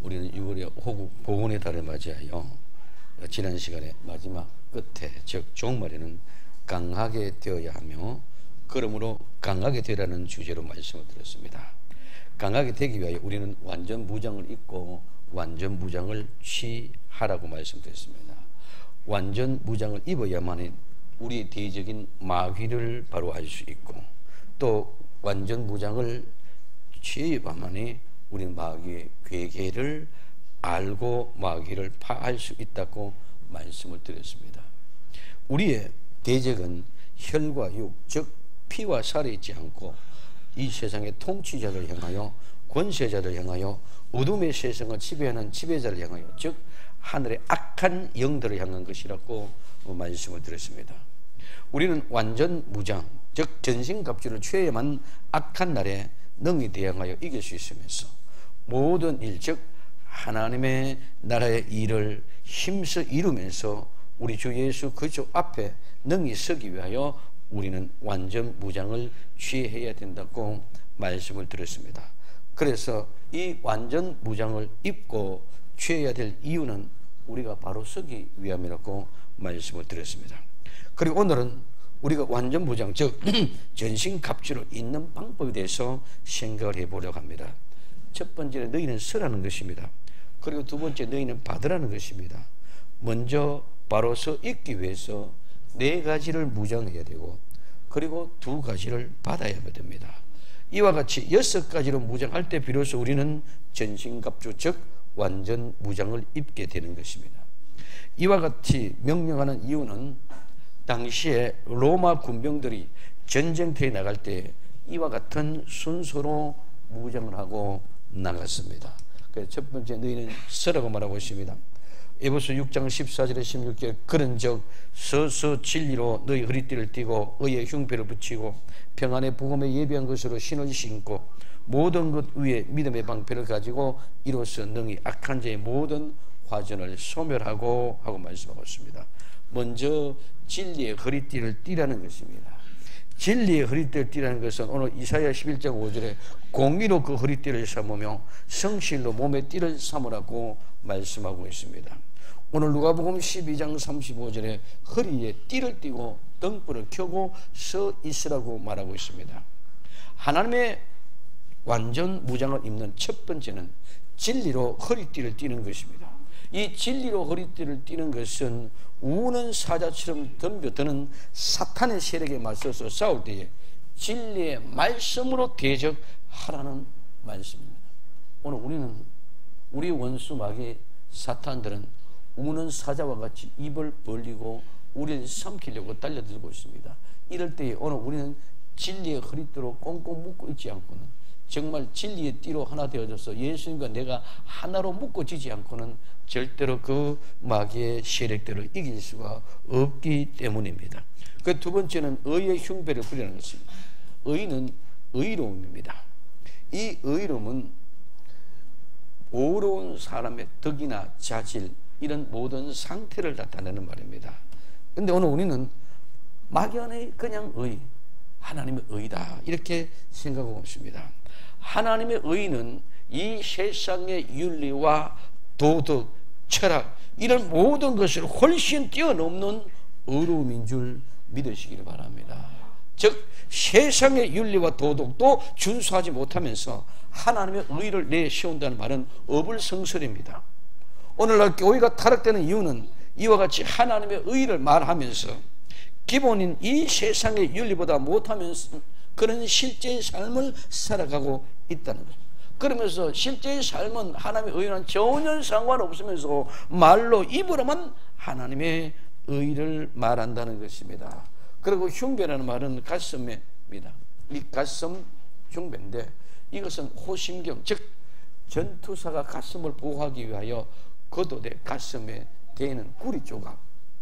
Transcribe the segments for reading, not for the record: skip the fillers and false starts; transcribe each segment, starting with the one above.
우리는 6월의 호국 복원의 달을 맞이하여 지난 시간에 마지막 끝에 즉 종말에는 강하게 되어야 하며 그러므로 강하게 되라는 주제로 말씀을 드렸습니다. 강하게 되기 위하여 우리는 완전 무장을 입고 완전 무장을 취하라고 말씀드렸습니다. 완전 무장을 입어야만 우리의 대적인 마귀를 바로 알 수 있고 또 완전 무장을 취해야만이 우리는 마귀의 괴계를 알고 마귀를 파할 수 있다고 말씀을 드렸습니다. 우리의 대적은 혈과 육, 즉 피와 살에 있지 않고 이 세상의 통치자를 향하여 권세자를 향하여 어둠의 세상을 지배하는 지배자를 향하여 즉 하늘의 악한 영들을 향한 것이라고 말씀을 드렸습니다. 우리는 완전 무장 즉 전신갑주를 취해야만 악한 날에 능히 대항하여 이길 수 있으면서 모든 일 즉 하나님의 나라의 일을 힘써 이루면서 우리 주 예수 그리스도 앞에 능히 서기 위하여 우리는 완전 무장을 취해야 된다고 말씀을 드렸습니다. 그래서 이 완전 무장을 입고 취해야 될 이유는 우리가 바로 서기 위함이라고 말씀을 드렸습니다. 그리고 오늘은 우리가 완전 무장 즉 전신갑주로 있는 방법에 대해서 생각을 해보려고 합니다. 첫 번째는 너희는 서라는 것입니다. 그리고 두 번째 너희는 받으라는 것입니다. 먼저 바로 서 있기 위해서 네 가지를 무장해야 되고 그리고 두 가지를 받아야 됩니다. 이와 같이 여섯 가지로 무장할 때 비로소 우리는 전신갑주 즉 완전 무장을 입게 되는 것입니다. 이와 같이 명령하는 이유는 당시에 로마 군병들이 전쟁터에 나갈 때 이와 같은 순서로 무장을 하고 나갔습니다. 그래서 첫 번째 너희는 서라고 말하고 있습니다. 에베소 6장 14절에 16절 그런즉 서서 진리로 너희 허리띠를 띠고 의의 흉배를 붙이고 평안의 복음에 예비한 것으로 신을 신고 모든 것 위에 믿음의 방패를 가지고 이로써 능히 악한 자의 모든 화전을 소멸하고 하고 말씀하고 있습니다. 먼저 진리의 허리띠를 띠라는 것입니다. 진리의 허리띠를 띠라는 것은 오늘 이사야 11장 5절에 공의로 그 허리띠를 삼으며 성실로 몸의 띠를 삼으라고 말씀하고 있습니다. 오늘 누가복음 12장 35절에 허리에 띠를 띠고 등불을 켜고 서 있으라고 말하고 있습니다. 하나님의 완전 무장을 입는 첫 번째는 진리로 허리띠를 띠는 것입니다. 이 진리로 허리띠를 띠는 것은 우는 사자처럼 덤벼드는 사탄의 세력에 맞서서 싸울 때에 진리의 말씀으로 대적하라는 말씀입니다. 오늘 우리는 우리 원수 마귀 사탄들은 우는 사자와 같이 입을 벌리고 우리를 삼키려고 달려들고 있습니다. 이럴 때에 오늘 우리는 진리의 허리띠로 꽁꽁 묶고 있지 않고는 정말 진리의 띠로 하나 되어져서 예수님과 내가 하나로 묶어지지 않고는 절대로 그 마귀의 세력들을 이길 수가 없기 때문입니다. 그 두 번째는 의의 흉배를 부리는 것입니다. 의는 의로움입니다. 이 의로움은 어려운 사람의 덕이나 자질 이런 모든 상태를 나타내는 말입니다. 그런데 오늘 우리는 막연히 그냥 의, 하나님의 의다 이렇게 생각하고 있습니다. 하나님의 의는 이 세상의 윤리와 도덕, 철학 이런 모든 것을 훨씬 뛰어넘는 의로움인 줄 믿으시기를 바랍니다. 즉 세상의 윤리와 도덕도 준수하지 못하면서 하나님의 의를 내세운다는 말은 어불성설입니다. 오늘날 교회가 타락되는 이유는 이와 같이 하나님의 의를 말하면서 기본인 이 세상의 윤리보다 못하면서 그런 실제의 삶을 살아가고 있다는 것. 그러면서 실제의 삶은 하나님의 의와는 전혀 상관없으면서 말로 입으로만 하나님의 의를 말한다는 것입니다. 그리고 흉배라는 말은 가슴입니다. 이 가슴 흉배인데 이것은 호심경 즉 전투사가 가슴을 보호하기 위하여 겉옷의 가슴에 대는 구리 조각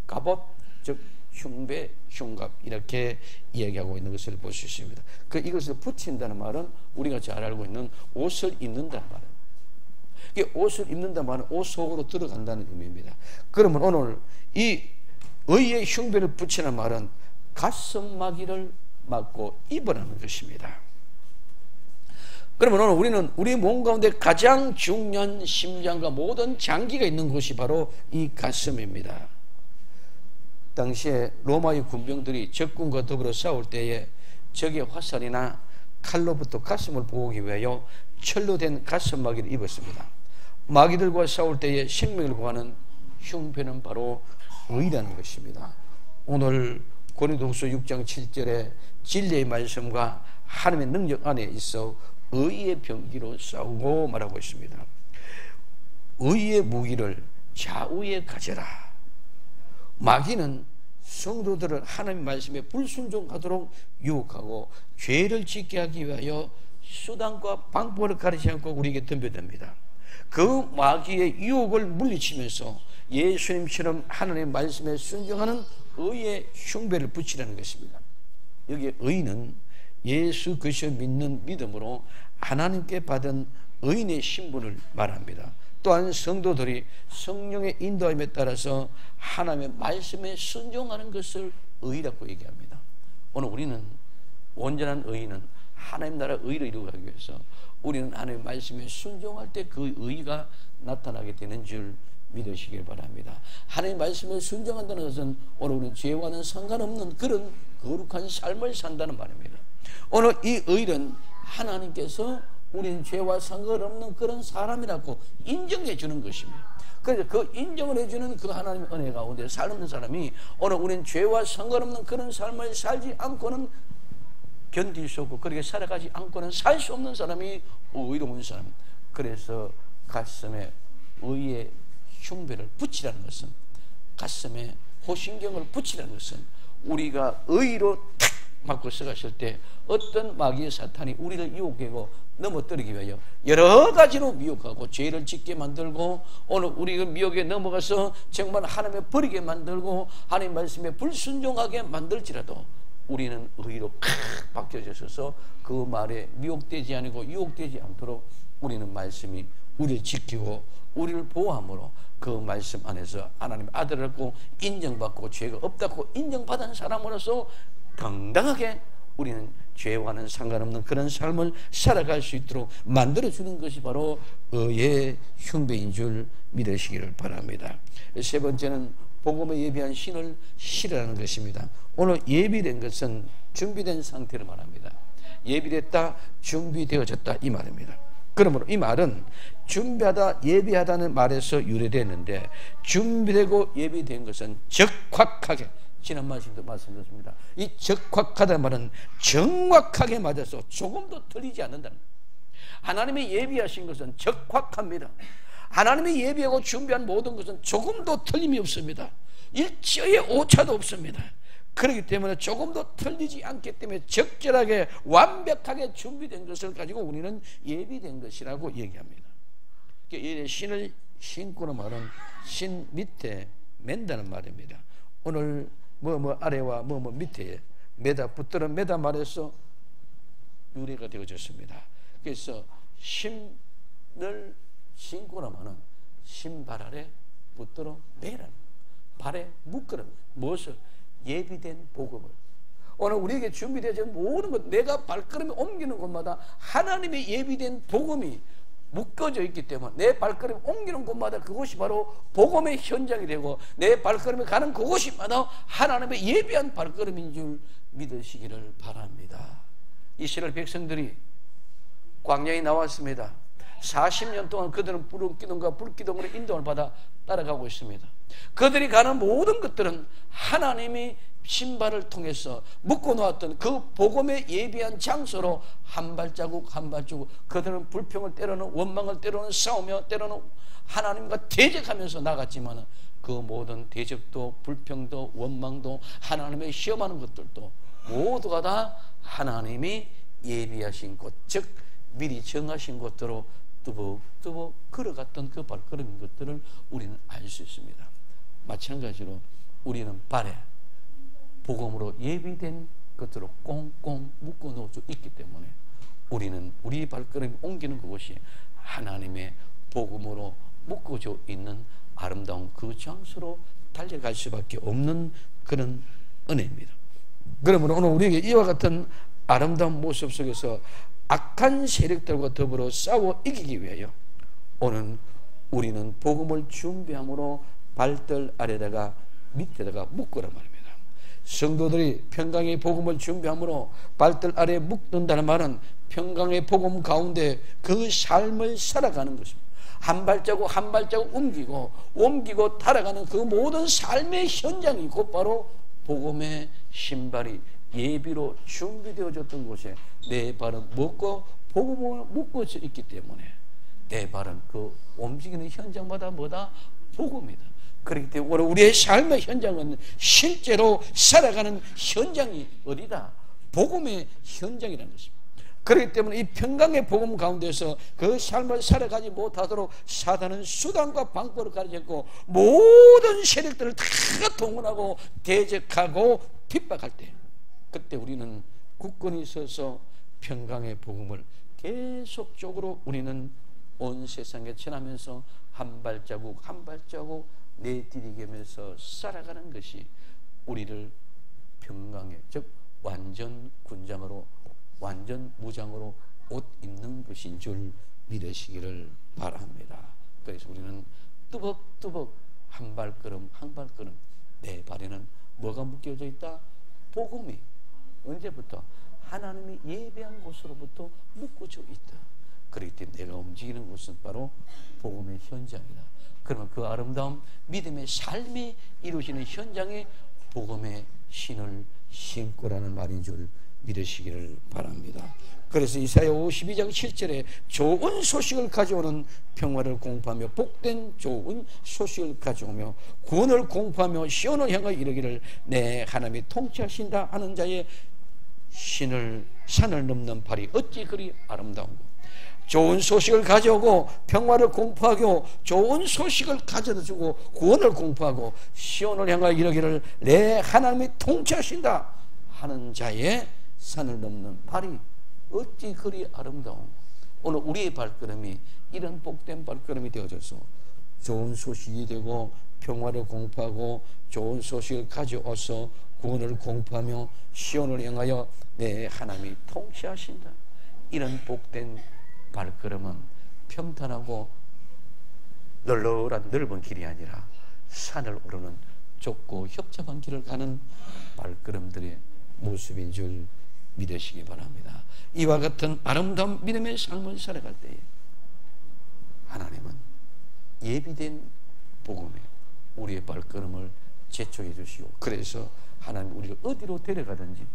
갑옷 즉 흉배, 흉갑 이렇게 이야기하고 있는 것을 볼 수 있습니다. 이것을 붙인다는 말은 우리가 잘 알고 있는 옷을 입는다는 말입니다. 옷을 입는다는 말은 옷 속으로 들어간다는 의미입니다. 그러면 오늘 이 의의 흉배를 붙이는 말은 가슴마귀를 막고 입으라는 것입니다. 그러면 오늘 우리는 우리 몸 가운데 가장 중요한 심장과 모든 장기가 있는 곳이 바로 이 가슴입니다. 당시에 로마의 군병들이 적군과 더불어 싸울 때에 적의 화살이나 칼로부터 가슴을 보호하기 위하여 철로 된 가슴 마개를 입었습니다. 마귀들과 싸울 때에 생명을 구하는 흉배는 바로 의라는 것입니다. 오늘 고린도후서 6장 7절에 진리의 말씀과 하나님의 능력 안에 있어 의의 병기로 싸우고 말하고 있습니다. 의의 무기를 좌우에 가져라. 마귀는 성도들을 하나님의 말씀에 불순종하도록 유혹하고 죄를 짓게 하기 위하여 수단과 방법을 가리지 않고 우리에게 덤벼듭니다. 그 마귀의 유혹을 물리치면서 예수님처럼 하나님의 말씀에 순종하는 의의 흉배를 붙이라는 것입니다. 여기에 의는 예수 그리스도를 믿는 믿음으로 하나님께 받은 의인의 신분을 말합니다. 또한 성도들이 성령의 인도함에 따라서 하나님의 말씀에 순종하는 것을 의라고 얘기합니다. 오늘 우리는 온전한 의인은 하나님 나라 의를 이루기 위해서 우리는 하나님의 말씀에 순종할 때 그 의가 나타나게 되는 줄 믿으시길 바랍니다. 하나님의 말씀에 순종한다는 것은 오늘 우리는 죄와는 상관없는 그런 거룩한 삶을 산다는 말입니다. 오늘 이 의는 하나님께서 우리는 죄와 상관없는 그런 사람이라고 인정해 주는 것입니다. 그래서 그 인정을 해주는 그 하나님의 은혜 가운데 사는 사람이 오늘 우리는 죄와 상관없는 그런 삶을 살지 않고는 견딜 수 없고 그렇게 살아가지 않고는 살 수 없는 사람이 의로운 사람. 그래서 가슴에 의의 흉배를 붙이라는 것은, 가슴에 호신경을 붙이라는 것은 우리가 의로 탁 맞고 서갔을 때 어떤 마귀의 사탄이 우리를 유혹하고 넘어뜨리기 위하여 여러 가지로 미혹하고 죄를 짓게 만들고 오늘 우리가 미혹에 넘어가서 정말 하나님의 버리게 만들고 하나님 말씀에 불순종하게 만들지라도 우리는 의로 팍 바뀌어져서 그 말에 미혹되지 않고 유혹되지 않도록 우리는 말씀이 우리를 지키고 우리를 보호함으로 그 말씀 안에서 하나님의 아들이라고 인정받고 죄가 없다고 인정받은 사람으로서 당당하게 우리는 죄와는 상관없는 그런 삶을 살아갈 수 있도록 만들어주는 것이 바로 의의 흉배인 줄 믿으시기를 바랍니다. 세 번째는 복음에 예비한 신을 실으라는 것입니다. 오늘 예비된 것은 준비된 상태를 말합니다. 예비됐다, 준비되어졌다 이 말입니다. 그러므로 이 말은 준비하다, 예비하다는 말에서 유래됐는데 준비되고 예비된 것은 적확하게, 지난 말씀도 말씀드렸습니다. 이 적확하다는 말은 정확하게 맞아서 조금도 틀리지 않는다는 거예요. 하나님이 예비하신 것은 적확합니다. 하나님이 예비하고 준비한 모든 것은 조금도 틀림이 없습니다. 일초의 오차도 없습니다. 그렇기 때문에 조금도 틀리지 않기 때문에 적절하게 완벽하게 준비된 것을 가지고 우리는 예비된 것이라고 얘기합니다. 신을 신고는 말은 신 밑에 맨다는 말입니다. 오늘 뭐 아래와 뭐 밑에 매다 붙들은 매다 말에서 유래가 되어졌습니다. 그래서 신을 신고는 말은 신발 아래 붙들어 매라는, 발에 묶으라는, 무엇을? 예비된 복음을. 오늘 우리에게 준비되어 모든 것, 내가 발걸음이 옮기는 곳마다 하나님의 예비된 복음이 묶어져 있기 때문에 내 발걸음이 옮기는 곳마다 그곳이 바로 복음의 현장이 되고 내 발걸음이 가는 그곳마다 하나님의 예비한 발걸음인 줄 믿으시기를 바랍니다. 이스라엘 백성들이 광야에 나왔습니다. 40년 동안 그들은 불기둥과 불기둥으로 인도를 받아 따라가고 있습니다. 그들이 가는 모든 것들은 하나님이 신발을 통해서 묶어놓았던 그 복음의 예비한 장소로 한 발자국 한 발자국 그들은 불평을 때로는 원망을 때로는 싸우며 때로는 하나님과 대적하면서 나갔지만 그 모든 대적도 불평도 원망도 하나님의 시험하는 것들도 모두가 다 하나님이 예비하신 곳, 즉 미리 정하신 곳으로 뚜벅뚜벅 걸어갔던 그 발걸음인 것들을 우리는 알 수 있습니다. 마찬가지로 우리는 발에 복음으로 예비된 것으로 꽁꽁 묶어 놓을 수 있기 때문에 우리는 우리 발걸음이 옮기는 그곳이 하나님의 복음으로 묶어져 있는 아름다운 그 장소로 달려갈 수밖에 없는 그런 은혜입니다. 그러므로 오늘 우리에게 이와 같은 아름다운 모습 속에서 악한 세력들과 더불어 싸워 이기기 위하여 오늘 우리는 복음을 준비함으로 발들 아래다가 밑에다가 묶으란 말입니다. 성도들이 평강의 복음을 준비함으로 발들 아래에 묶는다는 말은 평강의 복음 가운데 그 삶을 살아가는 것입니다. 한 발자국 한 발자국 옮기고 달아가는 그 모든 삶의 현장이 곧바로 복음의 신발이 예비로 준비되어졌던 곳에 내 발은 묶고 복음을 묶어져 있기 때문에 내 발은 그 움직이는 현장마다 뭐다? 복음이다. 그렇기 때문에 우리의 삶의 현장은 실제로 살아가는 현장이 어디다? 복음의 현장이라는 것입니다. 그렇기 때문에 이 평강의 복음 가운데서 그 삶을 살아가지 못하도록 사단은 수단과 방법을 가르쳤고 모든 세력들을 다 동원하고 대적하고 핍박할 때 그때 우리는 굳건히 서서 평강의 복음을 계속적으로 우리는 온 세상에 지나면서 한 발자국 한 발자국 내디디면서 살아가는 것이 우리를 평강의 즉 완전 군장으로 완전 무장으로 옷 입는 것인 줄 믿으시기를 바랍니다. 그래서 우리는 뚜벅뚜벅 한 발걸음 한 발걸음 내 발에는 뭐가 묶여져 있다? 복음이 언제부터? 하나님이 예배한 곳으로부터 묶어져 있다. 그렇기 때문에 내가 움직이는 곳은 바로 복음의 현장이다. 그러면 그 아름다운 믿음의 삶이 이루어지는 현장에 복음의 신을 신고라는 말인 줄 믿으시기를 바랍니다. 그래서 이사야 52장 7절에 좋은 소식을 가져오는 평화를 공포하며 복된 좋은 소식을 가져오며 구원을 공포하며 시온을 향하여 이르기를 내 하나님이 통치하신다 하는 자의 신을 산을 넘는 발이 어찌 그리 아름다운고. 좋은 소식을 가져오고 평화를 공포하고 좋은 소식을 가져다주고 구원을 공포하고 시온을 향하여 이르기를 내 하나님이 통치하신다 하는 자의 산을 넘는 발이 어찌 그리 아름다운. 오늘 우리의 발걸음이 이런 복된 발걸음이 되어져서 좋은 소식이 되고 평화를 공포하고 좋은 소식을 가져와서 구원을 공포하며 시온을 향하여 내 하나님이 통치하신다. 이런 복된 발걸음은 평탄하고 널널한 넓은 길이 아니라 산을 오르는 좁고 협잡한 길을 가는 발걸음들의 모습인 줄 믿으시기 바랍니다. 이와 같은 아름다운 믿음의 삶을 살아갈 때에 하나님은 예비된 복음에 우리의 발걸음을 재촉해 주시고 그래서 하나님 우리를 어디로 데려가든지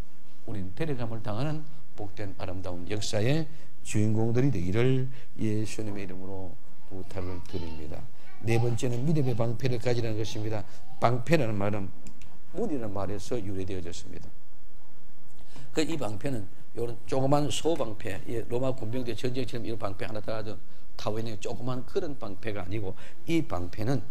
우리는 데려감을 당하는 복된 아름다운 역사의 주인공들이 되기를 예수님의 이름으로 부탁을 드립니다. 네 번째는 믿음의 방패를 가지라는 것입니다. 방패라는 말은 문이라는 말에서 유래되어졌습니다. 이 방패는 이런 조그만 소방패, 로마 군병대 전쟁처럼 이런 방패 하나 타고 있는 조그만 그런 방패가 아니고 이 방패는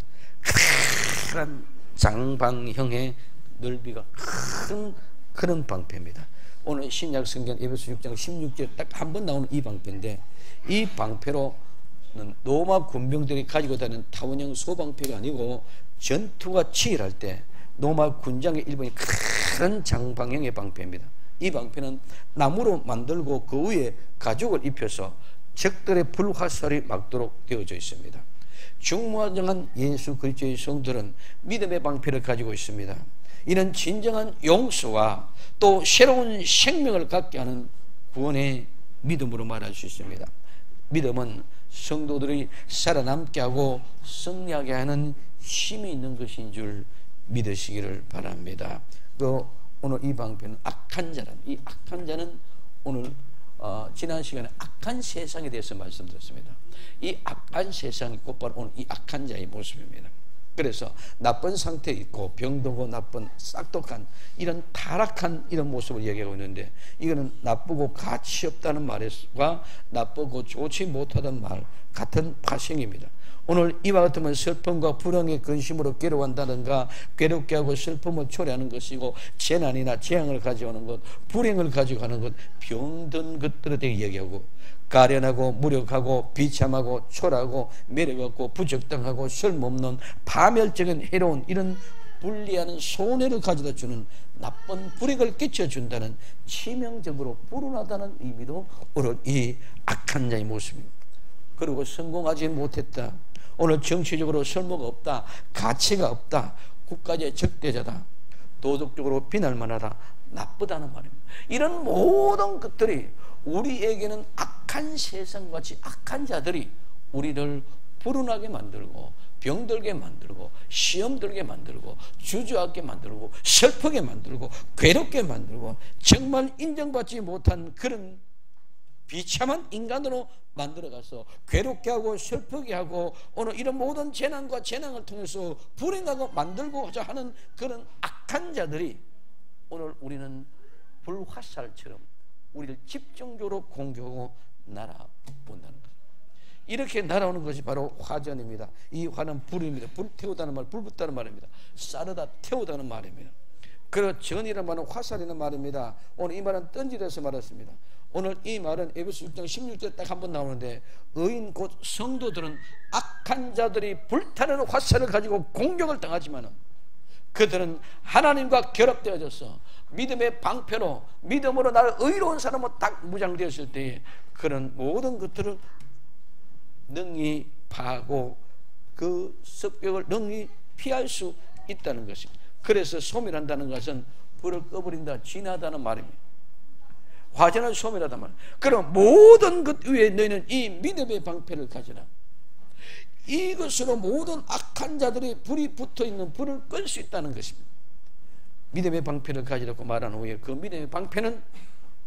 큰 장방형의 넓이가 큰 그런 방패입니다. 오늘 신약 성경 에베소 6장 16절 딱 한 번 나오는 이 방패인데 이 방패로는 로마 군병들이 가지고 다니는 타원형 소방패가 아니고 전투가 치열할 때 로마 군장의 일본이 큰 장방형의 방패입니다. 이 방패는 나무로 만들고 그 위에 가죽을 입혀서 적들의 불화살이 막도록 되어져 있습니다. 중무장한 예수 그리스도의 성들은 믿음의 방패를 가지고 있습니다. 이는 진정한 용서와 또 새로운 생명을 갖게 하는 구원의 믿음으로 말할 수 있습니다. 믿음은 성도들이 살아남게 하고 승리하게 하는 힘이 있는 것인 줄 믿으시기를 바랍니다. 오늘 이 방패는 악한 자란, 이 악한 자는 오늘 지난 시간에 악한 세상에 대해서 말씀드렸습니다. 이 악한 세상이 곧바로 오늘 이 악한 자의 모습입니다. 그래서 나쁜 상태에 있고 병들고 나쁜 싹둑한 이런 타락한 이런 모습을 얘기하고 있는데 이거는 나쁘고 가치 없다는 말과 나쁘고 좋지 못하다는 말 같은 파생입니다. 오늘 이와 같으면 슬픔과 불행의 근심으로 괴로워한다든가 괴롭게 하고 슬픔을 초래하는 것이고 재난이나 재앙을 가져오는 것, 불행을 가져가는 것, 병든 것들에 대해 얘기하고 가련하고 무력하고 비참하고 초라하고 매력없고 부적당하고 쓸모없는 파멸적인 해로운 이런 불리하는 손해를 가져다 주는 나쁜 불이익을 끼쳐준다는 치명적으로 불운하다는 의미도 오늘 이 악한 자의 모습입니다. 그리고 성공하지 못했다, 오늘 정치적으로 설모가 없다, 가치가 없다, 국가의 적대자다, 도덕적으로 비난만하다, 나쁘다는 말입니다. 이런 모든 것들이 우리에게는 악한 세상같이 악한 자들이 우리를 불운하게 만들고 병들게 만들고 시험 들게 만들고 주저하게 만들고 슬프게 만들고 괴롭게 만들고 정말 인정받지 못한 그런 비참한 인간으로 만들어가서 괴롭게 하고 슬프게 하고 오늘 이런 모든 재난과 재난을 통해서 불행하고 만들고자 하는 그런 악한 자들이 오늘 우리는 불화살처럼 우리를 집중적으로 공격하고 날아본다는 것. 이렇게 날아오는 것이 바로 화전입니다. 이 화는 불입니다. 불 태우다는 말, 불 붙다는 말입니다. 쌀르다 태우다는 말입니다. 그리고 전이라는 말은 화살이라는 말입니다. 오늘 이 말은 던지려서 말했습니다. 오늘 이 말은 에베소 6장 16절 딱 한 번 나오는데, 의인 곧 성도들은 악한 자들이 불타는 화살을 가지고 공격을 당하지만 그들은 하나님과 결합되어져서 믿음의 방패로, 믿음으로 나를 의로운 사람으로 딱 무장되었을 때에 그런 모든 것들을 능히 파하고 그 습격을 능히 피할 수 있다는 것입니다. 그래서 소멸한다는 것은 불을 꺼버린다, 진하다는 말입니다. 화전은 소멸하단 말이에요. 그럼 모든 것 위에 너희는 이 믿음의 방패를 가져라. 이것으로 모든 악한 자들이 불이 붙어있는 불을 끌 수 있다는 것입니다. 믿음의 방패를 가지라고 말한 후에 그 믿음의 방패는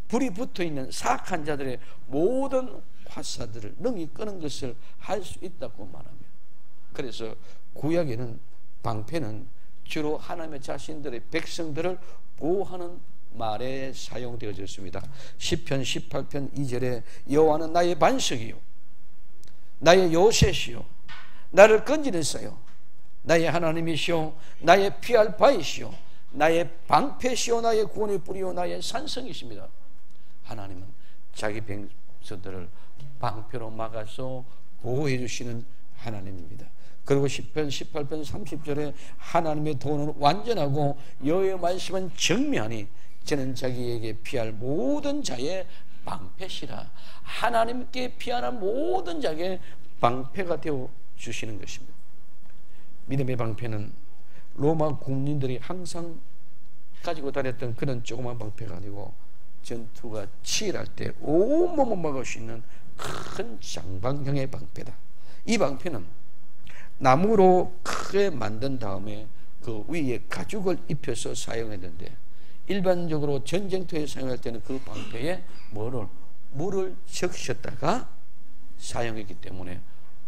불이 붙어있는 사악한 자들의 모든 화살들을 능히 끄는 것을 할 수 있다고 말합니다. 그래서 구약에는 방패는 주로 하나님의 자신들의 백성들을 보호하는 말에 사용되어졌습니다. 시편 18편 2절에 여호와는 나의 반석이요 나의 요새시요 나를 건지는 자요 나의 하나님이시요 나의 피할 바이시요 나의 방패시요 나의 구원의 뿌리요 나의 산성이십니다. 하나님은 자기 백성들을 방패로 막아서 보호해 주시는 하나님입니다. 그리고 시편 18편 30절에 하나님의 도는 완전하고 여호와의 말씀은 정면하니 저는 자기에게 피할 모든 자의 방패시라. 하나님께 피하는 모든 자에게 방패가 되어 주시는 것입니다. 믿음의 방패는 로마 군인들이 항상 가지고 다녔던 그런 조그만 방패가 아니고 전투가 치열할 때 온몸을 막을 수 있는 큰 장방형의 방패다. 이 방패는 나무로 크게 만든 다음에 그 위에 가죽을 입혀서 사용했는데, 일반적으로 전쟁터에 사용할 때는 그 방패에 물을 적셨다가 사용했기 때문에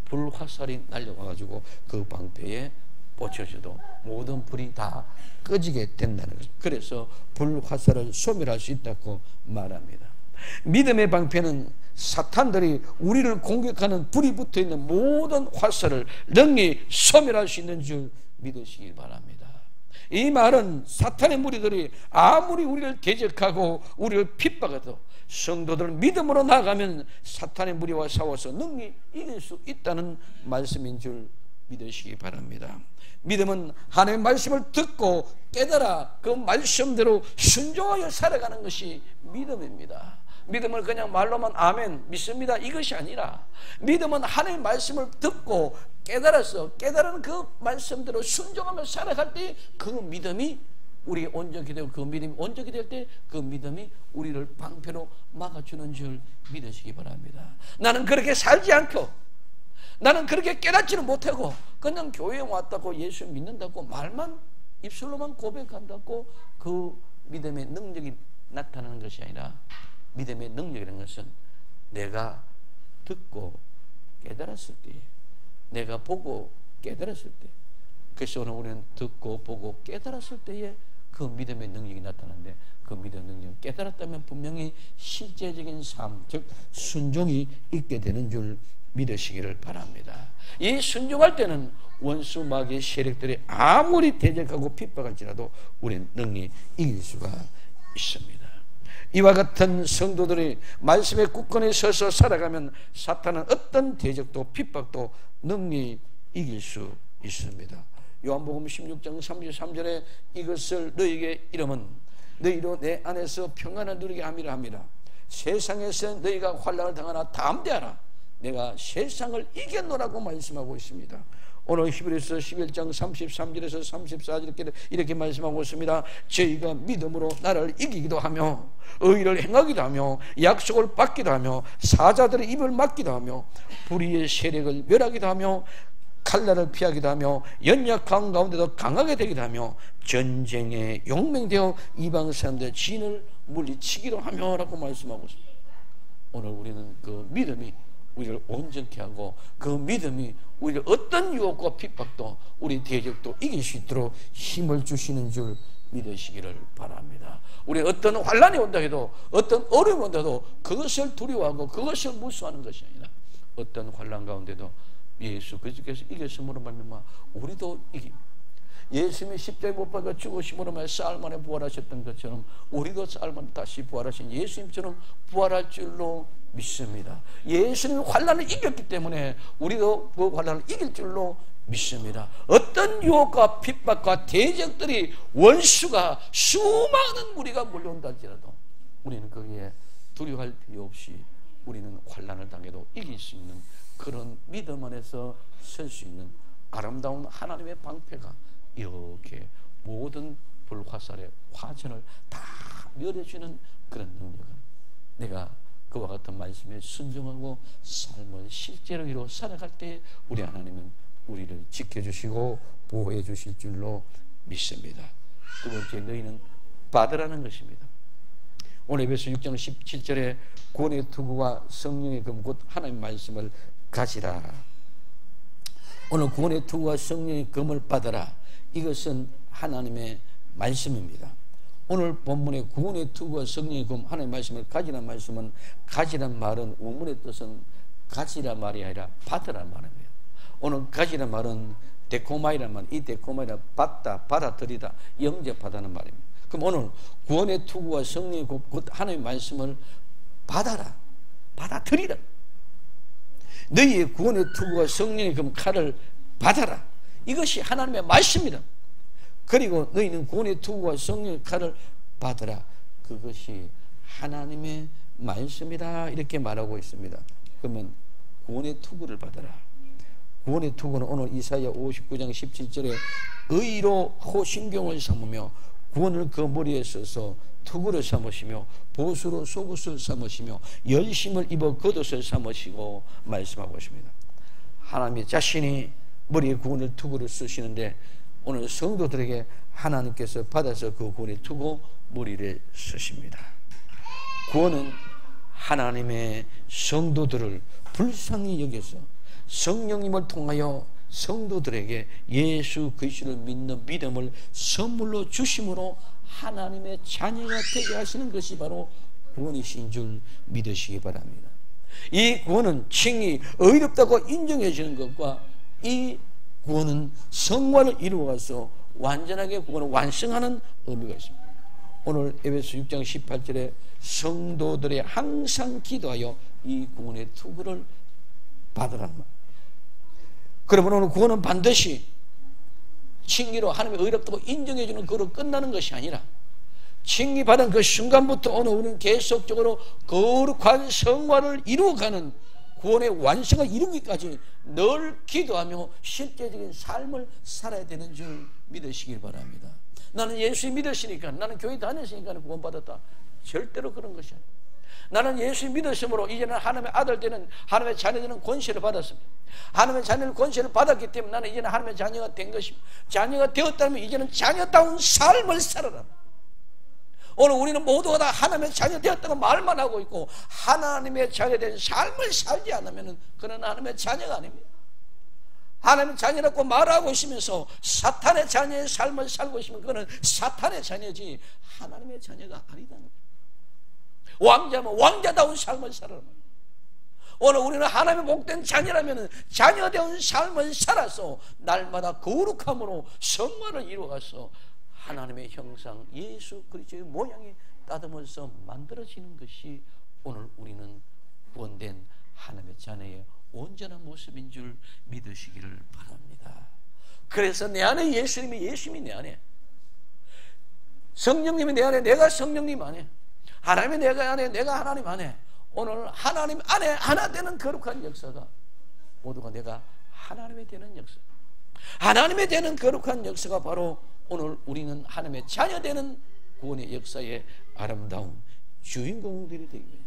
불화살이 날려와가지고 그 방패에 꽂혀져도 모든 불이 다 꺼지게 된다는 거죠. 그래서 불화살을 소멸할 수 있다고 말합니다. 믿음의 방패는 사탄들이 우리를 공격하는 불이 붙어있는 모든 화살을 능히 소멸할 수 있는 줄 믿으시기 바랍니다. 이 말은 사탄의 무리들이 아무리 우리를 대적하고 우리를 핍박해도 성도들은 믿음으로 나아가면 사탄의 무리와 싸워서 능히 이길 수 있다는 말씀인 줄 믿으시기 바랍니다. 믿음은 하나님의 말씀을 듣고 깨달아 그 말씀대로 순종하여 살아가는 것이 믿음입니다. 믿음을 그냥 말로만 아멘 믿습니다 이것이 아니라, 믿음은 하나님의 말씀을 듣고 깨달아서 깨달은 그 말씀대로 순종하며 살아갈 때 그 믿음이 우리의 온전히 되고, 그 믿음이 온전히 될 때 그 믿음이 우리를 방패로 막아주는 줄 믿으시기 바랍니다. 나는 그렇게 살지 않고, 나는 그렇게 깨닫지는 못하고 그냥 교회에 왔다고 예수 믿는다고 말만 입술로만 고백한다고 그 믿음의 능력이 나타나는 것이 아니라, 믿음의 능력이라는 것은 내가 듣고 깨달았을 때, 내가 보고 깨달았을 때, 그래서 오늘 우리는 듣고 보고 깨달았을 때에 그 믿음의 능력이 나타나는데, 그 믿음의 능력을 깨달았다면 분명히 실제적인 삶, 즉 순종이 있게 되는 줄 믿으시기를 바랍니다. 이 순종할 때는 원수 마귀의 세력들이 아무리 대적하고 핍박할지라도 우리는 능히 이길 수가 있습니다. 이와 같은 성도들이 말씀의 굳건히 서서 살아가면 사탄은 어떤 대적도 핍박도 능히 이길 수 있습니다. 요한복음 16장 33절에 이것을 너희에게 이름은 너희로 내 안에서 평안을 누리게 함이라 합니다. 세상에서 너희가 환난을 당하나 담대하라. 내가 세상을 이겼노라고 말씀하고 있습니다. 오늘 히브리서 11장 33절에서 34절에 이렇게 말씀하고 있습니다. 저희가 믿음으로 나를 이기기도 하며 의를 행하기도 하며 약속을 받기도 하며 사자들의 입을 막기도 하며 불의의 세력을 멸하기도 하며 칼날을 피하기도 하며 연약한 가운데도 강하게 되기도 하며 전쟁에 용맹되어 이방 사람들의 진을 물리치기도 하며 라고 말씀하고 있습니다. 오늘 우리는 그 믿음이 우리를 온전케 하고 그 믿음이 우리를 어떤 유혹과 핍박도 우리 대적도 이길 수 있도록 힘을 주시는 줄 믿으시기를 바랍니다. 우리 어떤 환난이 온다 해도 어떤 어려움이 온다 해도 그것을 두려워하고 그것을 무서워하는 것이 아니라 어떤 환난 가운데도 예수 그리스도께서 이겼음으로 말미암아 우리도 이깁니다. 예수님이 십자가에 못 박아 죽으심으로 말미암아 사흘 만에 부활하셨던 것처럼 우리도 사흘 만에 다시 부활하신 예수님처럼 부활할 줄로 믿습니다. 예수님이 환난을 이겼기 때문에 우리도 그 환난을 이길 줄로 믿습니다. 어떤 유혹과 핍박과 대적들이 원수가 수많은 무리가 몰려온다 할지라도 우리는 거기에 두려워할 필요 없이 우리는 환난을 당해도 이길 수 있는 그런 믿음 안에서 설 수 있는 아름다운 하나님의 방패가 이렇게 모든 불화살의 화전을 다 멸해주는 그런 능력은 내가 그와 같은 말씀에 순종하고 삶을 실제로 이루어 살아갈 때 우리 하나님은 우리를 지켜주시고 보호해 주실 줄로 믿습니다. 두 번째, 너희는 받으라는 것입니다. 오늘 에베소 6장 17절에 구원의 투구와 성령의 금 곧 하나님의 말씀을 가지라. 오늘 구원의 투구와 성령의 금을 받아라. 이것은 하나님의 말씀입니다. 오늘 본문의 구원의 투구와 성령의 금 하나님의 말씀을 가지란 말씀은 가지란 말은 원문의 뜻은 가지란 말이 아니라 받으란 말입니다. 오늘 가지란 말은 데코마이란 말, 이 데코마이라 받다, 받아들이다, 영접하다는 말입니다. 그럼 오늘 구원의 투구와 성령의 금 곧 하나님의 말씀을 받아라, 받아들이라. 너희의 구원의 투구와 성령의 금 칼을 받아라. 이것이 하나님의 말씀입니다. 그리고 너희는 구원의 투구와 성령의 칼을 받으라. 그것이 하나님의 말씀이다. 이렇게 말하고 있습니다. 그러면 구원의 투구를 받아라. 구원의 투구는 오늘 이사야 59장 17절에 의로 호신경을 삼으며 구원을 그 머리에 써서 투구를 삼으시며 보수로 속옷을 삼으시며 열심을 입어 겉옷을 삼으시고 말씀하고 있습니다. 하나님의 자신이 머리에 구원의 투구를 쓰시는데 오늘 성도들에게 하나님께서 받아서 그 구원의 투구 머리를 쓰십니다. 구원은 하나님의 성도들을 불쌍히 여겨서 성령님을 통하여 성도들에게 예수 그리스도를 믿는 믿음을 선물로 주심으로 하나님의 자녀가 되게 하시는 것이 바로 구원이신 줄 믿으시기 바랍니다. 이 구원은 칭이 의롭다고 인정해 주는 것과 이 구원은 성화를 이루어가서 완전하게 구원을 완성하는 의미가 있습니다. 오늘 에베소 6장 18절에 성도들의 항상 기도하여 이 구원의 투구를 받으라는 말. 그러면 오늘 구원은 반드시 칭의로 하나님의 의롭다고 인정해 주는 그로 끝나는 것이 아니라 칭의 받은 그 순간부터 오늘 우리는 계속적으로 거룩한 성화를 이루어가는 구원의 완성을 이루기까지 늘 기도하며 실제적인 삶을 살아야 되는 줄 믿으시길 바랍니다. 나는 예수 믿으시니까, 나는 교회 다녔으니까 구원받았다. 절대로 그런 것이 아닙니다. 나는 예수 믿으심으로 이제는 하나님의 아들 되는, 하나님의 자녀 되는 권세를 받았습니다. 하나님의 자녀의 권세를 받았기 때문에 나는 이제는 하나님의 자녀가 된 것입니다. 자녀가 되었다면 이제는 자녀다운 삶을 살아라. 오늘 우리는 모두가 다 하나님의 자녀 되었다고 말만 하고 있고 하나님의 자녀 된 삶을 살지 않으면 그는 하나님의 자녀가 아닙니다. 하나님의 자녀라고 말하고 있으면서 사탄의 자녀의 삶을 살고 있으면 그는 사탄의 자녀지 하나님의 자녀가 아니다는 거예요. 왕자면 왕자다운 삶을 살아라. 오늘 우리는 하나님의 복된 자녀라면 자녀다운 삶을 살아서 날마다 거룩함으로 성화를 이루어가서 하나님의 형상 예수 그리스도의 모양이 따듬어서 만들어지는 것이 오늘 우리는 구원된 하나님의 자녀의 온전한 모습인 줄 믿으시기를 바랍니다. 그래서 내 안에 예수님이, 예수님이 내 안에, 성령님이 내 안에, 내가 성령님 안에, 하나님이 내가 안에, 내가 하나님 안에, 오늘 하나님 안에 하나 되는 거룩한 역사가 모두가 내가 하나님이 되는 역사, 하나님이 되는 거룩한 역사가 바로 오늘 우리는 하나님의 자녀 되는 구원의 역사의 아름다운 주인공들이 되기 위해,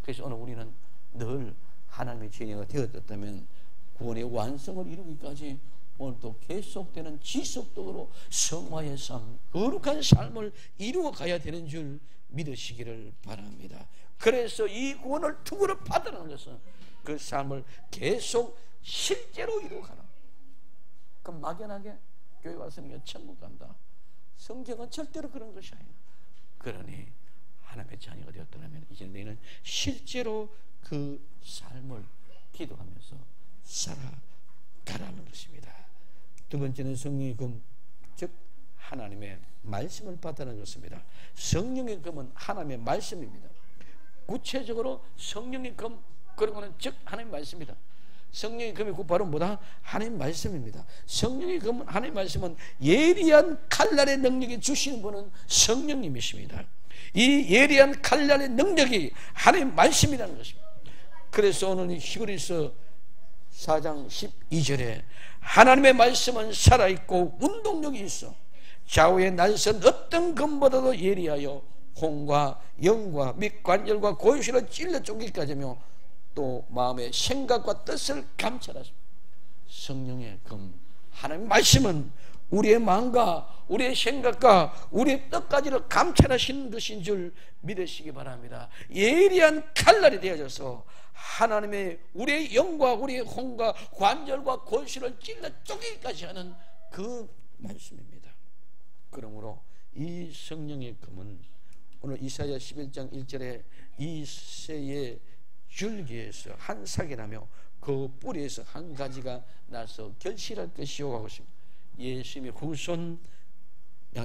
그래서 오늘 우리는 늘 하나님의 자녀가 되었다면 구원의 완성을 이루기까지 오늘 또 계속되는 지속적으로 성화의 삶, 거룩한 삶을 이루어 가야 되는 줄 믿으시기를 바랍니다. 그래서 이 구원을 투구로 받으라는 것은 그 삶을 계속 실제로 이루어가라. 그럼 막연하게 교회 와서 천국 간다, 성경은 절대로 그런 것이 아니야. 그러니 하나님의 자녀가 되었다면 이제 너희는 실제로 그 삶을 기도하면서 살아가라는 것입니다. 두 번째는 성령의 금, 즉 하나님의 말씀을 받다는 것입니다. 성령의 금은 하나님의 말씀입니다. 구체적으로 성령의 금, 그런 거는 즉 하나님의 말씀입니다. 성령의 금이 바로 뭐다? 하나님의 말씀입니다. 성령의 금은, 하나님의 말씀은 예리한 칼날의 능력이 주시는 분은 성령님이십니다. 이 예리한 칼날의 능력이 하나님의 말씀이라는 것입니다. 그래서 오늘 히브리서 4장 12절에 하나님의 말씀은 살아있고 운동력이 있어 좌우의 날선 어떤 검보다도 예리하여 혼과 영과 및 관절과 골수를 찔러 쪼기까지며 또 마음의 생각과 뜻을 감찰하십니다. 성령의 검, 하나님의 말씀은 우리의 마음과 우리의 생각과 우리의 뜻까지를 감찰하시는 것인 줄 믿으시기 바랍니다. 예리한 칼날이 되어져서 하나님의 우리의 영과 우리의 혼과 관절과 골수를 찔러 쪼개기까지 하는 그 말씀입니다. 그러므로 이 성령의 검은 오늘 이사야 11장 1절에 이 새의 줄기에서 한 삭이 나며 그 뿌리에서 한 가지가 나서 결실할 것이요 하고 있습니다. 예수님의 후손,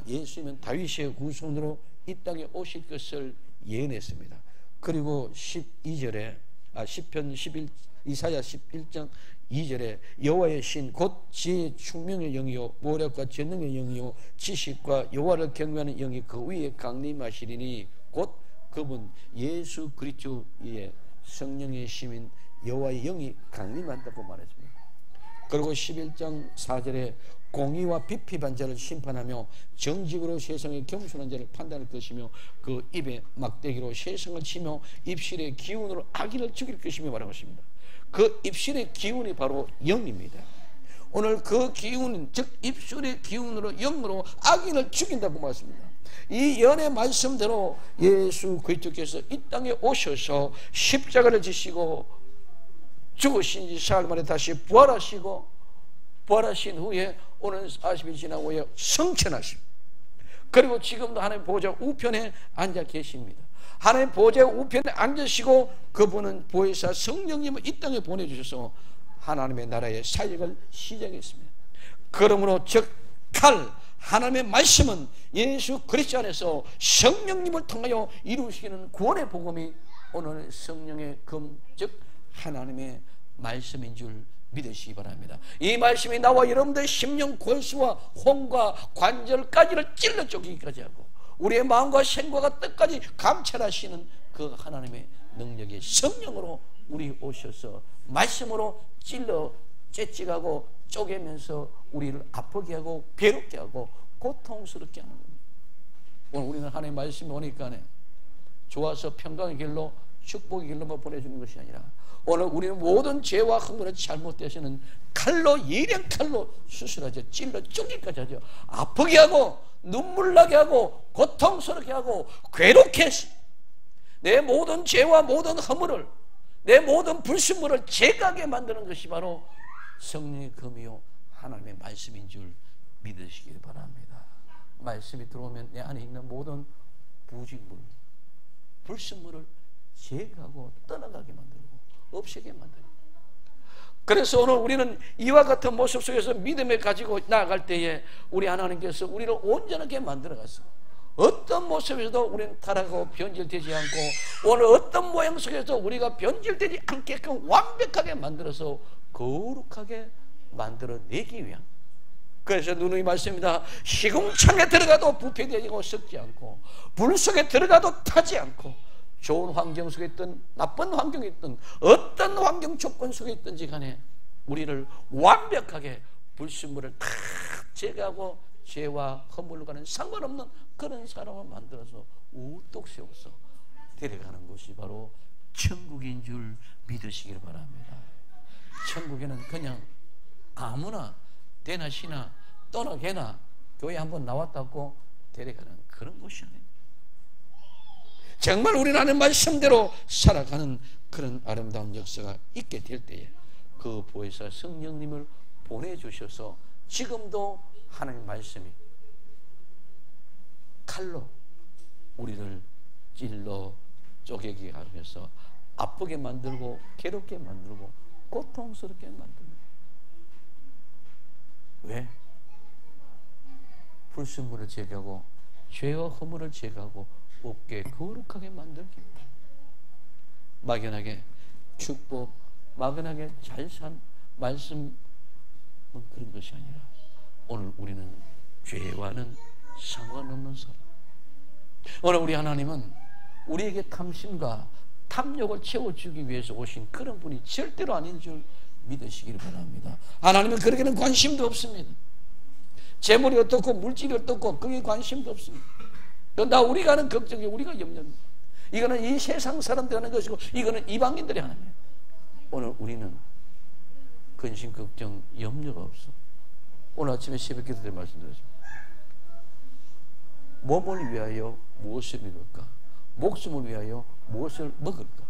예수님은 다윗의 후손으로 이 땅에 오실 것을 예언했습니다. 그리고 12절에 시편 11, 이사야 11장 2절에 여호와의 신 곧 지혜의 충명의 영이요 모략과 전능의 영이요 지식과 여호와를 경외하는 영이 그 위에 강림하시리니 곧 그분 예수 그리스도의 성령의 심인 여호와의 영이 강림한다고 말했습니다. 그리고 11장 4절에 공의와 비피한 자를 심판하며 정직으로 세상의 겸손한 자를 판단할 것이며 그 입에 막대기로 세상을 치며 입술의 기운으로 악인을 죽일 것이며 말하고 있습니다. 그 입술의 기운이 바로 영입니다. 오늘 그 기운, 즉 입술의 기운으로 영으로 악인을 죽인다고 말씀합니다. 이 예언의 말씀대로 예수 그리스도께서 이 땅에 오셔서 십자가를 지시고 죽으신 지 사흘 만에 다시 부활하시고 부활하신 후에 오늘 40일 지난 후에 성천하십니다. 그리고 지금도 하나님 보좌 우편에 앉아 계십니다. 하나님 보좌 우편에 앉으시고 그분은 보혜사 성령님을 이 땅에 보내주셔서 하나님의 나라의 사역을 시작했습니다. 그러므로 즉 칼, 하나님의 말씀은 예수 그리스도 안에서 성령님을 통하여 이루시는 구원의 복음이 오늘 성령의 금, 즉 하나님의 말씀인 줄 믿으시기 바랍니다. 이 말씀이 나와 여러분들의 심령 골수와 혼과 관절까지를 찔러 쪼개기까지 하고 우리의 마음과 생각과 뜻까지 감찰하시는 그 하나님의 능력의 성령으로 우리 오셔서 말씀으로 찔러 째찍하고 쪼개면서 우리를 아프게 하고 괴롭게 하고 고통스럽게 하는 겁니다. 오늘 우리는 하나님의 말씀이 오니까 좋아서 평강의 길로 축복의 길로만 보내주는 것이 아니라 오늘 우리는 모든 죄와 허물의 잘못되시는 칼로, 예리한 칼로 수술하죠. 찔러 쪼개기까지 하죠. 아프게 하고 눈물 나게 하고 고통스럽게 하고 괴롭게 해서 내 모든 죄와 모든 허물을, 내 모든 불순물을 제거하게 만드는 것이 바로 성령의 검이요 하나님의 말씀인 줄 믿으시길 바랍니다. 말씀이 들어오면 내 안에 있는 모든 부직물, 불순물을 제거하고 떠나가게 만들고 없애게 만들고. 그래서 오늘 우리는 이와 같은 모습 속에서 믿음을 가지고 나아갈 때에 우리 하나님께서 우리를 온전하게 만들어갔어요. 어떤 모습에서도 우리는 타락하고 변질되지 않고 오늘 어떤 모양 속에서도 우리가 변질되지 않게끔 완벽하게 만들어서 거룩하게 만들어내기 위한 그래서 누누이 말씀입니다. 시궁창에 들어가도 부패되고 썩지 않고, 불 속에 들어가도 타지 않고, 좋은 환경 속에 있든 나쁜 환경에 있든 어떤 환경 조건 속에 있든지 간에 우리를 완벽하게 불순물을 다 제거하고 죄와 허물과는 상관없는 그런 사람을 만들어서 우뚝 세워서 데려가는 것이 바로 천국인 줄 믿으시길 바랍니다. 천국에는 그냥 아무나 대나 시나 또나 개나 교회 한번 나왔다고 데려가는 그런 곳이 아닙니다. 정말 우리는 하는 말씀대로 살아가는 그런 아름다운 역사가 있게 될 때에 그 보혜사 성령님을 보내주셔서 지금도 하나님 말씀이 칼로 우리를 찔러 쪼개게 하면서 아프게 만들고 괴롭게 만들고 고통스럽게 만듭니다. 왜? 불순물을 제거하고 죄와 허물을 제거하고 없게 거룩하게 만들기 위해 막연하게 축복, 막연하게 잘 산 말씀 그런 것이 아니라 오늘 우리는 죄와는 상관없는 사람. 오늘 우리 하나님은 우리에게 탐심과 탐욕을 채워주기 위해서 오신 그런 분이 절대로 아닌 줄 믿으시기를 바랍니다. 하나님은 그렇게는 관심도 없습니다. 재물이 어떻고 물질이 어떻고 그게 관심도 없습니다. 나 우리가 하는 걱정이 우리가 염려입니다. 이거는 이 세상 사람들이 하는 것이고 이거는 이방인들이 하는 거예요. 오늘 우리는 근심 걱정 염려가 없어. 오늘 아침에 새벽 기도 때 말씀드렸습니다. 몸을 위하여 무엇을 믿을까? 목숨을 위하여 무엇을 먹을까?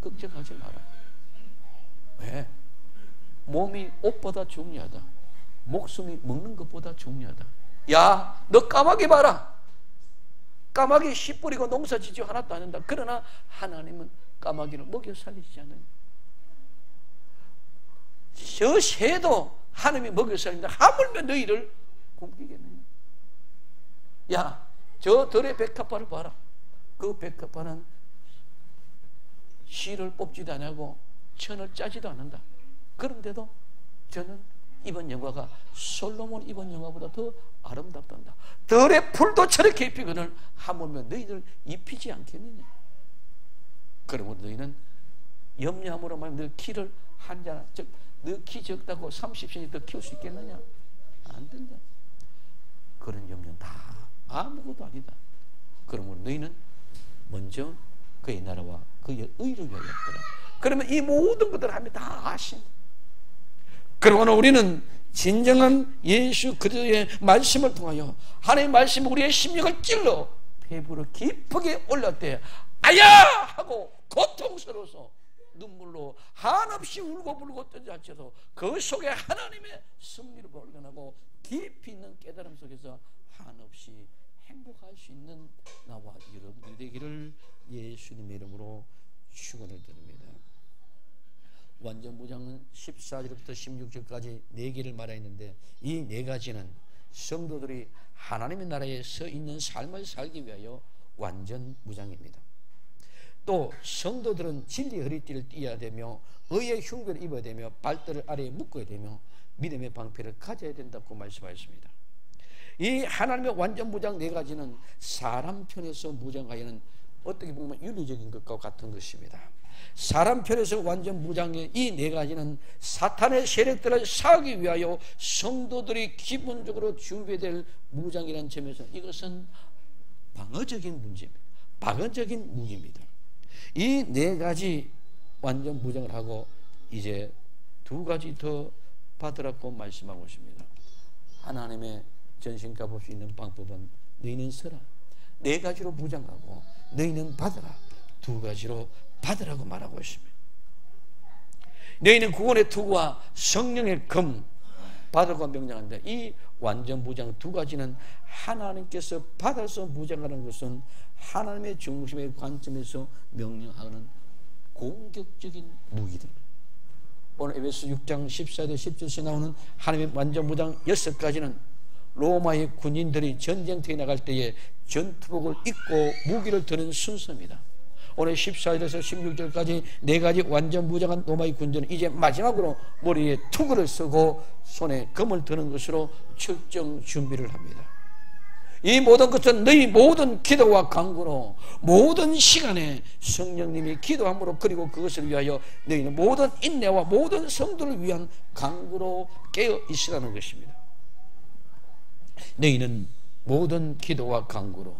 걱정하지 마라. 왜? 몸이 옷보다 중요하다. 목숨이 먹는 것보다 중요하다. 야, 너 까마귀 봐라. 까마귀 씨 뿌리고 농사 지지 하나도 안 한다. 그러나 하나님은 까마귀를 먹여 살리지 않아요. 저 새도 하나님이 먹여 살린다. 하물며 너희를 굶기겠느냐. 야, 저 들의 백합화를 봐라. 그 백합화는 씨를 뽑지도 않고 천을 짜지도 않는다. 그런데도 저는 입은 영화가 솔로몬 입은 영화보다 더 아름답단다. 들의 풀도 저렇게 입히거늘 하물며 너희들 입히지 않겠느냐. 그러므로 너희는 염려함으로 말하면 너 키를 한자나, 즉 너 키 적다고 30cm 더 키울 수 있겠느냐? 안 된다. 그런 염려는 다 아무것도 아니다. 그러므로 너희는 먼저 그의 나라와 그의 의를 위하여 했더라. 그러면 이 모든 것들을 하면 다 아신. 그러고 우리는 진정한 예수 그리스도의 말씀을 통하여 하나님의 말씀이 우리의 심령을 찔러 배부로 깊게 올릴 때 아야! 하고 고통스러워서 눈물로 한없이 울고불고 떠들지도 그 속에 하나님의 승리를 발견하고 깊이 있는 깨달음 속에서 한없이 행복할 수 있는 나와 여러분들이 되기를 예수님의 이름으로 축원을 드립니다. 완전무장은 14절부터 16절까지 4개를 말하였는데 이 4가지는 성도들이 하나님의 나라에 서 있는 삶을 살기 위하여 완전무장입니다. 또 성도들은 진리의 허리띠를 띠어야 되며 의의 흉배를 입어야 되며 발들을 아래에 묶어야 되며 믿음의 방패를 가져야 된다고 말씀하셨습니다. 이 하나님의 완전무장 4가지는 사람 편에서 무장하여는 어떻게 보면 윤리적인 것과 같은 것입니다. 사람 편에서 완전 무장의 이 4가지는 사탄의 세력들을 사하기 위하여 성도들이 기본적으로 준비될 무장이라는 점에서 이것은 방어적인 문제입니다. 방어적인 무기입니다. 이 4가지 완전 무장을 하고 이제 2가지 더 받으라고 말씀하고 있습니다. 하나님의 전신값 없이 있는 방법은 너희는 서라. 4가지로 무장하고 너희는 받으라. 2가지로 받으라고 말하고 있습니다. 너희는 구원의 투구와 성령의 금 받으라고 명령한다. 이 완전 무장 2가지는 하나님께서 받아서 무장하는 것은 하나님의 중심의 관점에서 명령하는 공격적인 무기들입니다. 오늘 에베소 6장 14절 17절에 나오는 하나님의 완전 무장 6가지는 로마의 군인들이 전쟁터에 나갈 때에 전투복을 입고 무기를 드는 순서입니다. 오늘 14절에서 16절까지 네 가지 완전 무장한 로마의 군대는 이제 마지막으로 머리에 투구를 쓰고 손에 검을 드는 것으로 출정 준비를 합니다. 이 모든 것은 너희 모든 기도와 간구로 모든 시간에 성령님이 기도함으로 그리고 그것을 위하여 너희는 모든 인내와 모든 성도를 위한 간구로 깨어 있으라는 것입니다. 너희는 모든 기도와 간구로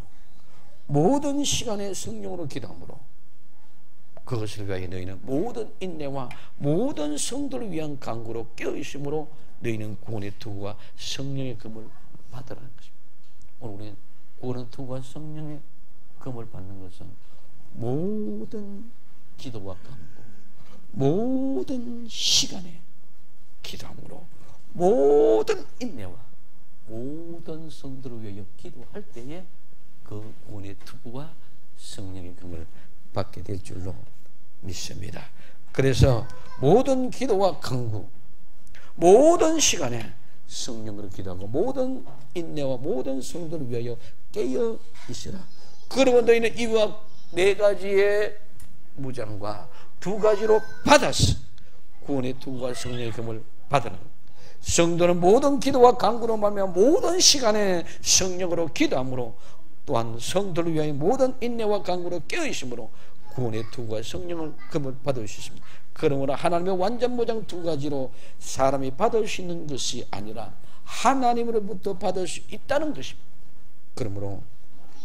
모든 시간에 성령으로 기도함으로 그것을 위하여 너희는 모든 인내와 모든 성도를 위한 간구로 깨어 있으므로 너희는 구원의 투구와 성령의 금을 받으라는 것입니다. 오늘 우리는 구원의 투구와 성령의 금을 받는 것은 모든 기도와 간구, 모든 시간에 기도함으로 모든 인내와 모든 성도를 위하여 기도할 때에 그 구원의 투구와 성령의 금을 받게 될 줄로 믿습니다. 그래서 모든 기도와 간구, 모든 시간에 성령으로 기도하고 모든 인내와 모든 성도를 위하여 깨어 있으라. 그러면 너희는 이와 네 가지의 무장과 두 가지로 받아서 구원의 투구와 성령의 금을 받으라. 성도는 모든 기도와 간구로 말미암아 모든 시간에 성령으로 기도함으로 또한 성도를 위하여 모든 인내와 간구로 깨어 있으므로 구원의 투구와 성령을 금을 받을 수 있습니다. 그러므로 하나님의 완전 무장 두 가지로 사람이 받을 수 있는 것이 아니라 하나님으로부터 받을 수 있다는 것입니다. 그러므로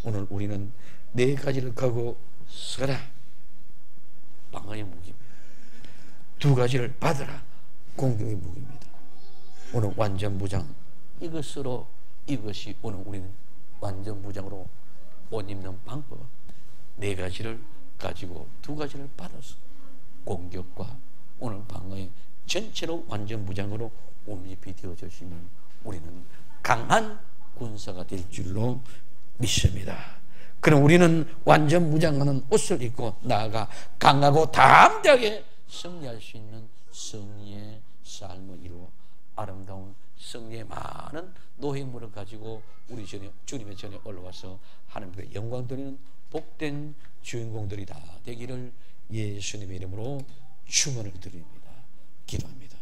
오늘 우리는 네 가지를 가고 서라. 방어의 무기입니다. 두 가지를 받으라. 공격의 무기입니다. 오늘 완전 무장 이것이 오늘 우리는 완전 무장으로 옷 입는 방법. 네 가지를 가지고 두 가지를 받아서 공격과 오늘 방어의 전체로 완전 무장으로 옷입이 되어주시면 우리는 강한 군사가 될 줄로 믿습니다. 그럼 우리는 완전 무장하는 옷을 입고 나아가 강하고 담대하게 승리할 수 있는 승리의 삶을 이루어 아름다운 승리의 많은 노획물을 가지고 우리 전에 주님의 전에 올라와서 하나님께 영광 돌리는 복된 주인공들이 다 되기를 예수님의 이름으로 축원을 드립니다. 기도합니다.